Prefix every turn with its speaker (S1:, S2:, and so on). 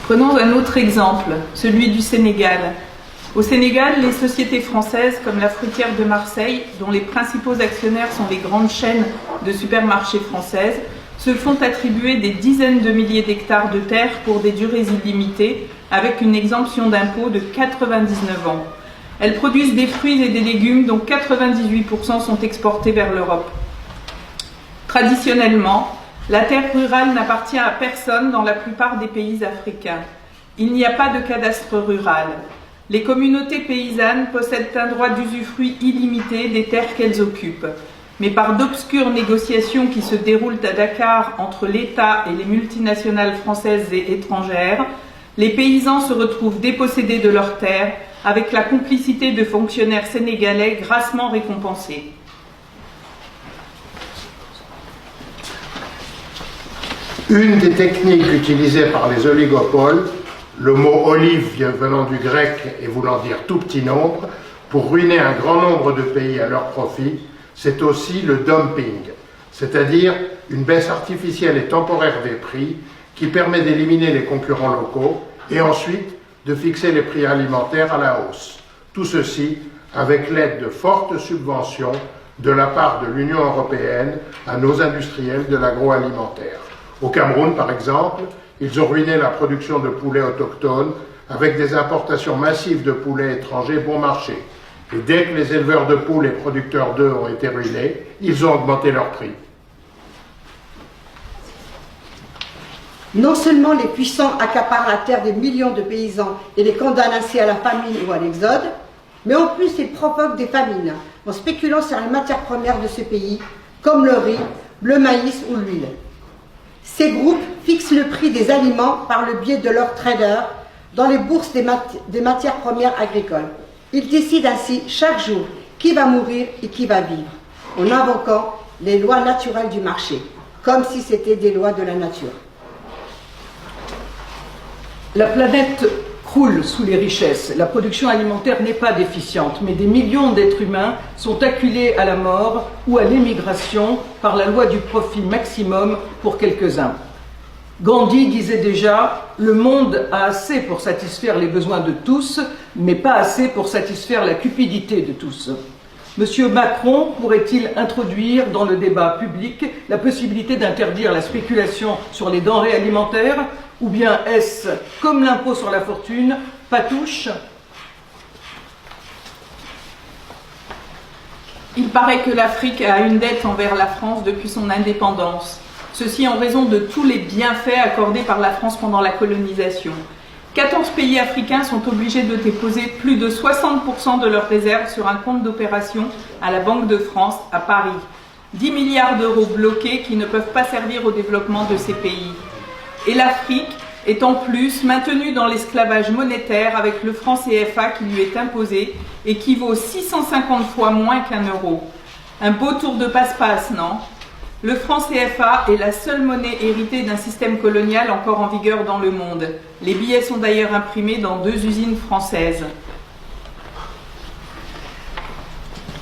S1: Prenons un autre exemple, celui du Sénégal. Au Sénégal, les sociétés françaises comme la Fruitière de Marseille, dont les principaux actionnaires sont les grandes chaînes de supermarchés françaises, se font attribuer des dizaines de milliers d'hectares de terre pour des durées illimitées, avec une exemption d'impôt de 99 ans. Elles produisent des fruits et des légumes dont 98% sont exportés vers l'Europe. Traditionnellement, la terre rurale n'appartient à personne dans la plupart des pays africains. Il n'y a pas de cadastre rural. Les communautés paysannes possèdent un droit d'usufruit illimité des terres qu'elles occupent. Mais par d'obscures négociations qui se déroulent à Dakar entre l'État et les multinationales françaises et étrangères, les paysans se retrouvent dépossédés de leurs terres avec la complicité de fonctionnaires sénégalais grassement récompensés.
S2: Une des techniques utilisées par les oligopoles, le mot olive venant du grec et voulant dire tout petit nombre, pour ruiner un grand nombre de pays à leur profit, c'est aussi le dumping, c'est-à-dire une baisse artificielle et temporaire des prix qui permet d'éliminer les concurrents locaux et ensuite de fixer les prix alimentaires à la hausse. Tout ceci avec l'aide de fortes subventions de la part de l'Union européenne à nos industriels de l'agroalimentaire. Au Cameroun, par exemple, ils ont ruiné la production de poulets autochtones avec des importations massives de poulets étrangers bon marché. Et dès que les éleveurs de poules et producteurs d'œufs ont été ruinés, ils ont augmenté leurs prix.
S3: Non seulement les puissants accaparent la terre des millions de paysans et les condamnent ainsi à la famine ou à l'exode, mais en plus ils provoquent des famines en spéculant sur les matières premières de ce pays, comme le riz, le maïs ou l'huile. Ces groupes fixent le prix des aliments par le biais de leurs traders dans les bourses des matières premières agricoles. Ils décident ainsi chaque jour qui va mourir et qui va vivre, en invoquant les lois naturelles du marché, comme si c'était des lois de la nature.
S4: La planète croule sous les richesses. La production alimentaire n'est pas déficiente, mais des millions d'êtres humains sont acculés à la mort ou à l'émigration par la loi du profit maximum pour quelques-uns. Gandhi disait déjà « Le monde a assez pour satisfaire les besoins de tous, mais pas assez pour satisfaire la cupidité de tous ». Monsieur Macron pourrait-il introduire dans le débat public la possibilité d'interdire la spéculation sur les denrées alimentaires, ou bien est-ce, comme l'impôt sur la fortune, patouche?
S1: Il paraît que l'Afrique a une dette envers la France depuis son indépendance. Ceci en raison de tous les bienfaits accordés par la France pendant la colonisation. 14 pays africains sont obligés de déposer plus de 60% de leurs réserves sur un compte d'opération à la Banque de France à Paris. 10 milliards d'euros bloqués qui ne peuvent pas servir au développement de ces pays. Et l'Afrique est en plus maintenue dans l'esclavage monétaire avec le franc CFA qui lui est imposé et qui vaut 650 fois moins qu'un euro. Un beau tour de passe-passe, non ? Le franc CFA est la seule monnaie héritée d'un système colonial encore en vigueur dans le monde. Les billets sont d'ailleurs imprimés dans 2 usines françaises.